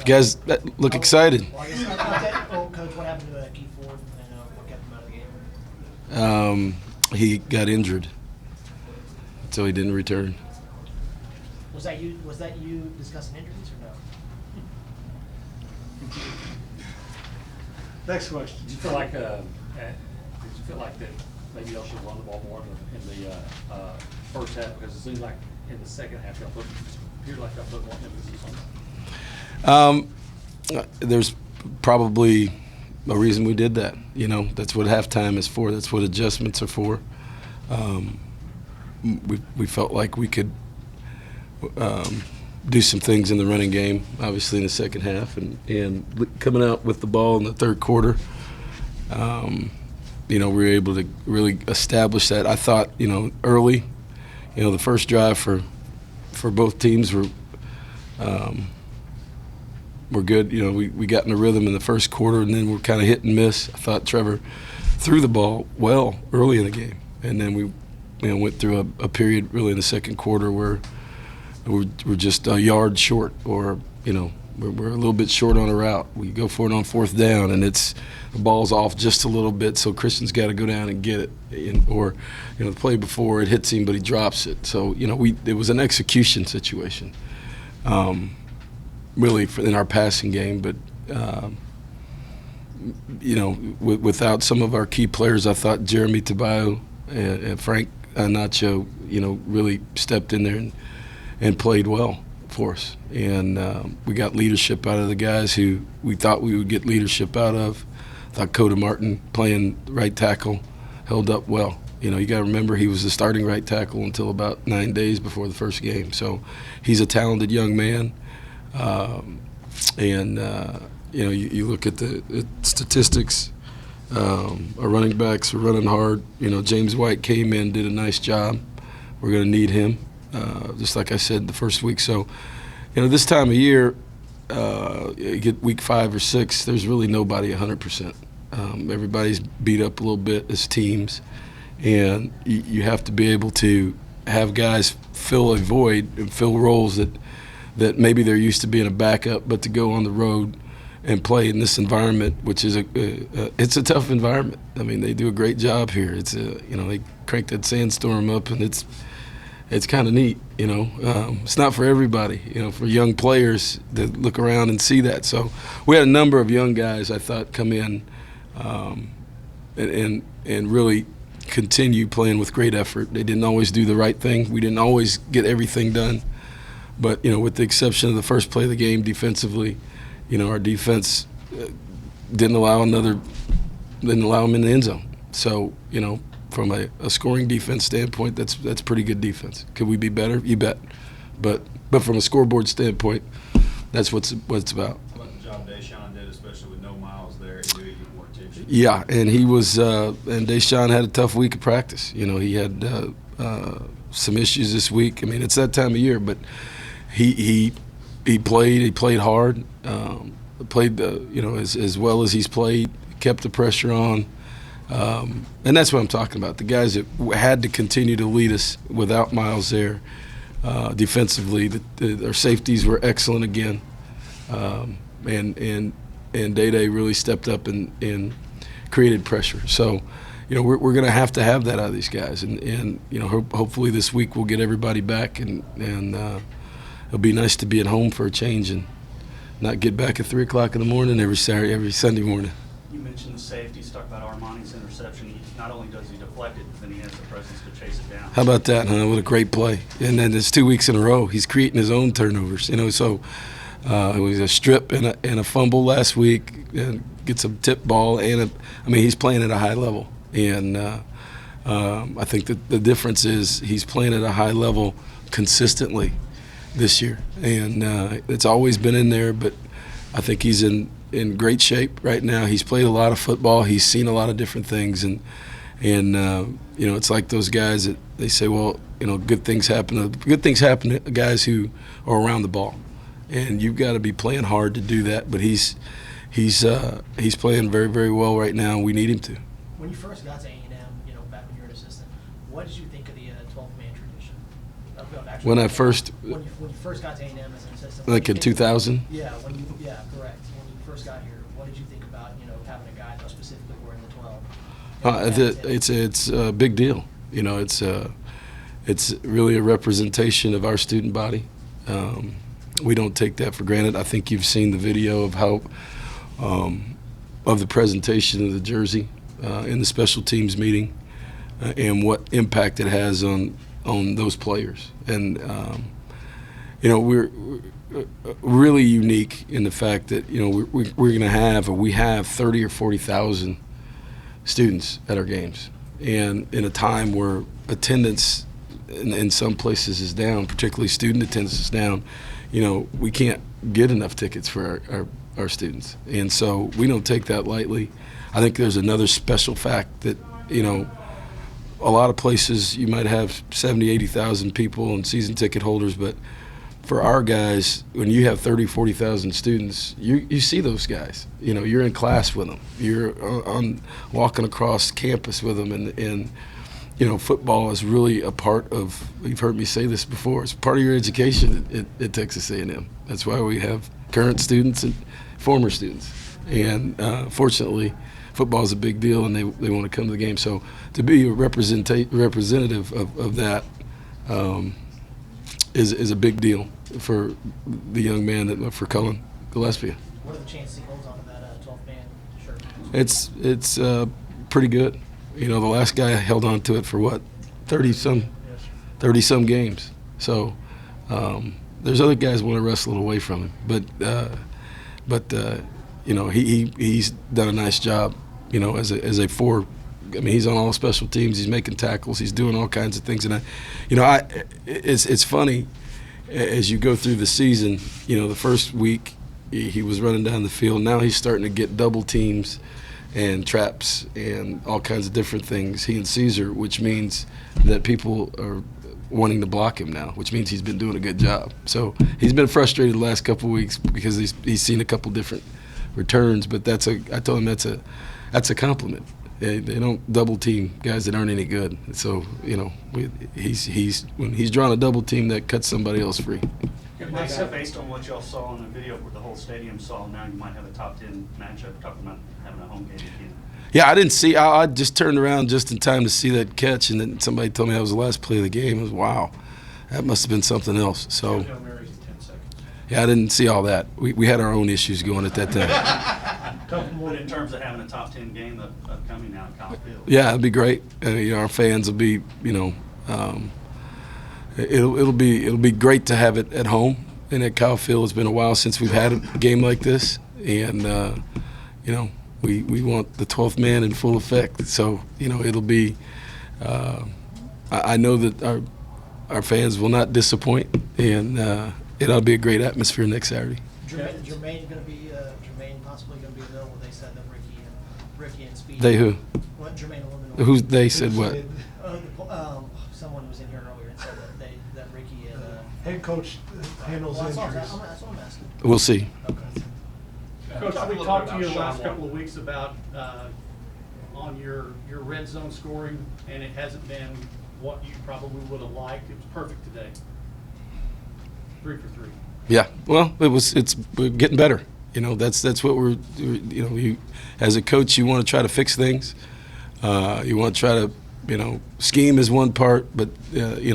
guys look excited. Well, I guess Coach, what happened to Keith Ford and what kept him out of the game? He got injured, so he didn't return. Was that you discussing injuries or no? Next question. Did you feel like that maybe y'all should have won the ball more in the first half, because it seemed like in the second half y'all appeared like y'all put more emphasis on it? There's probably a reason we did that. That's what halftime is for. That's what adjustments are for. We felt like we could do some things in the running game, obviously in the second half, and coming out with the ball in the third quarter. We were able to really establish that. I thought, early, the first drive for both teams were good. We got in a rhythm in the first quarter, and then we're kind of hit and miss. I thought Trevor threw the ball well early in the game, and then we went through a period really in the second quarter where we're just a yard short, or we're a little bit short on a route. We go for it on fourth down, and the ball's off just a little bit, so Christian's got to go down and get it. Or the play before, it hits him, but he drops it. So it was an execution situation, really in our passing game. But without some of our key players, I thought Jeremy Tabayo and Frank Nacho, really stepped in there and played well for us. And we got leadership out of the guys who we thought we would get leadership out of. I thought Coda Martin, playing right tackle, held up well. You got to remember he was the starting right tackle until about 9 days before the first game. So he's a talented young man. You look at the statistics. Our running backs are running hard. James White came in, did a nice job. We're going to need him, just like I said the first week. So, this time of year, you get week 5 or 6, there's really nobody 100%. Everybody's beat up a little bit as teams, and you have to be able to have guys fill a void and fill roles that maybe they're used to being a backup, but to go on the road and play in this environment, which is it's a tough environment. I mean, they do a great job here. It's they crank that sandstorm up, and it's kind of neat. It's not for everybody. For young players to look around and see that. So we had a number of young guys I thought come in and really continue playing with great effort. They didn't always do the right thing. We didn't always get everything done, but with the exception of the first play of the game defensively. Our defense didn't allow them in the end zone. So, from a scoring defense standpoint, that's pretty good defense. Could we be better? You bet. But from a scoreboard standpoint, that's what it's about. What the job Deshaun did, especially with no Miles there, he knew he get more attention. Yeah, and he was and Deshaun had a tough week of practice. He had some issues this week. I mean, it's that time of year, but he played hard, played as well as he's played, kept the pressure on, and that's what I'm talking about. The guys that had to continue to lead us without Miles there, defensively. Our safeties were excellent again, and Day really stepped up and created pressure. So, we're going to have that out of these guys, and hopefully this week we'll get everybody back and it'll be nice to be at home for a change and not get back at 3 o'clock in the morning every Sunday morning. You mentioned the safeties, talk about Armani's interception. Not only does he deflect it, but then he has the presence to chase it down. How about that, huh? What a great play. And then it's 2 weeks in a row. He's creating his own turnovers, so it was a strip and a fumble last week, and gets a tip ball, he's playing at a high level. And I think that the difference is he's playing at a high level consistently this year, and it's always been in there, but I think he's in great shape right now. He's played a lot of football. He's seen a lot of different things, and it's like those guys that they say, well, good things happen to guys who are around the ball, and you've got to be playing hard to do that. But he's playing very, very well right now, and we need him to. When you first got to A&M, back when you were an assistant, what did you think of the 12-man tradition? actually. When I first, When you first got to A&M as an assistant. like in 2000. Yeah, correct. When you first got here, what did you think about, having a guy that specifically wearing the 12? It's a big deal. It's really a representation of our student body. We don't take that for granted. I think you've seen the video of how of the presentation of the jersey in the special teams meeting and what impact it has on those players. And we're really unique in the fact that we're going to have, or we have 30 or 40,000 students at our games, and in a time where attendance in some places is down, particularly student attendance is down, we can't get enough tickets for our students, and so we don't take that lightly. I think there's another special fact that a lot of places you might have 70, 80,000 people and season ticket holders, but for our guys, when you have 30, 40,000 students, you see those guys. You're in class with them. You're on walking across campus with them, and football is really a part of. You've heard me say this before. It's part of your education at Texas A&M. That's why we have current students and former students, and fortunately, football is a big deal, and they want to come to the game. So to be a representative of that is a big deal for the young man, for Cullen Gillespie. What are the chances he holds on to that 12-man shirt? It's pretty good. The last guy held on to it for what, 30-some games. So there's other guys want to wrestle it away from him, but he's done a nice job. As a four. I mean, he's on all special teams. He's making tackles. He's doing all kinds of things, and it's funny as you go through the season. The first week he was running down the field. Now he's starting to get double teams and traps and all kinds of different things. He and Caesar, which means that people are wanting to block him now, which means he's been doing a good job. So he's been frustrated the last couple of weeks because he's seen a couple different returns. But I told him that's a compliment. They don't double team guys that aren't any good. So he's when he's drawn a double team, that cuts somebody else free. Based on what y'all saw in the video, where the whole stadium saw, now you might have a top 10 matchup. Talking about having a home game again. Yeah, I didn't see. I just turned around just in time to see that catch, and then somebody told me that was the last play of the game. It was wow, that must have been something else. So yeah, I didn't see all that. We had our own issues going at that time. But in terms of having a top 10 game upcoming now at Kyle Field. Yeah, it'd be great. Our fans will be, it'll be great to have it at home and at Kyle Field. It's been a while since we've had a game like this, and we want the 12th man in full effect. So it'll be. I know that our fans will not disappoint, and it ought to be a great atmosphere next Saturday. Jermaine going to be possibly going to be available. They said that Ricky and Speed. They who? What Jermaine Aluminum? Who they said what? Someone was in here earlier and said that Ricky and Head coach handles that's injuries. that's what I'm asking. We'll see. Okay. Coach, we talked to you the last couple of weeks about on your red zone scoring, and it hasn't been what you probably would have liked. It was perfect today. 3 for 3. Yeah. Well, it's getting better. That's what we're. As a coach, you want to try to fix things. You want to try to, scheme is one part, but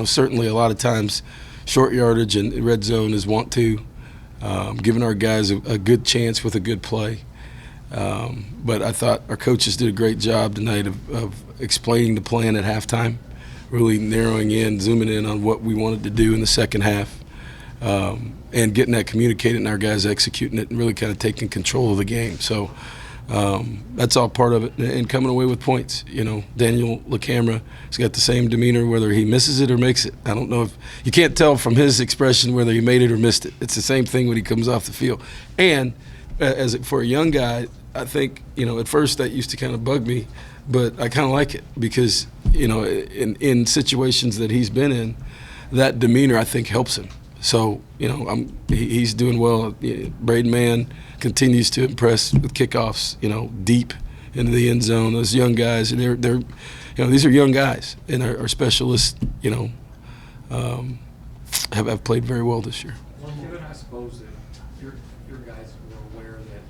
certainly a lot of times, short yardage and red zone is want to. Giving our guys a good chance with a good play. But I thought our coaches did a great job tonight of explaining the plan at halftime, really narrowing in, zooming in on what we wanted to do in the second half, and getting that communicated and our guys executing it and really kind of taking control of the game. So that's all part of it, and coming away with points. Daniel LaCamera has got the same demeanor whether he misses it or makes it. I don't know if you can't tell from his expression whether he made it or missed it. It's the same thing when he comes off the field. And for a young guy, I think at first that used to kind of bug me, but I kind of like it because in situations that he's been in, that demeanor I think helps him. So he's doing well. Braden Mann continues to impress with kickoffs, deep into the end zone. Those young guys, they're these are young guys, and our specialists, have played very well this year. Kevin, I suppose that your guys were aware that,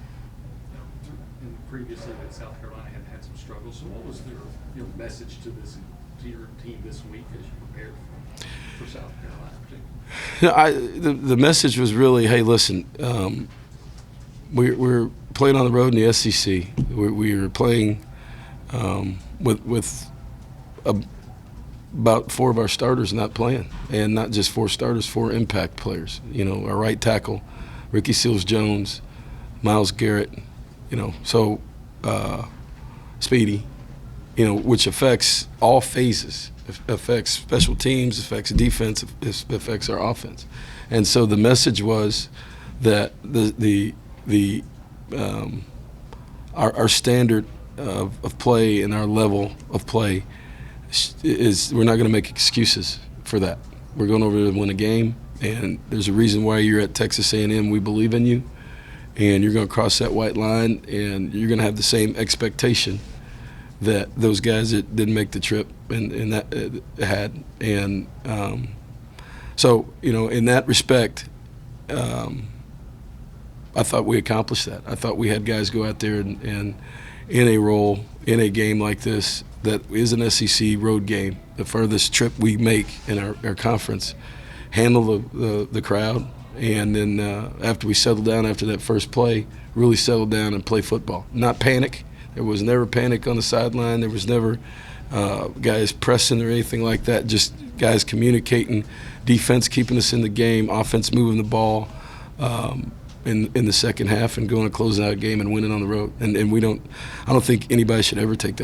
previously that South Carolina had some struggles. So what was your message to your team this week as you prepared for South Carolina? The message was really, hey, listen, we're playing on the road in the SEC. We were playing with about 4 of our starters not playing, and not just 4 starters, 4 impact players. Our right tackle, Ricky Seals-Jones, Myles Garrett, so Speedy, which affects all phases. It affects special teams, affects defense, affects our offense. And so the message was that our standard of play and our level of play is we're not going to make excuses for that. We're going over to win a game, and there's a reason why you're at Texas A&M. We believe in you, and you're going to cross that white line, and you're going to have the same expectation that those guys that didn't make the trip and that had. And so, in that respect, I thought we accomplished that. I thought we had guys go out there and in a role, in a game like this, that is an SEC road game, the furthest trip we make in our conference, handle the crowd, and then after we settle down after that first play, really settle down and play football. Not panic. There was never panic on the sideline. There was never guys pressing or anything like that, just guys communicating, defense keeping us in the game, offense moving the ball in the second half and going and closing out a game and winning on the road. And I don't think anybody should ever take that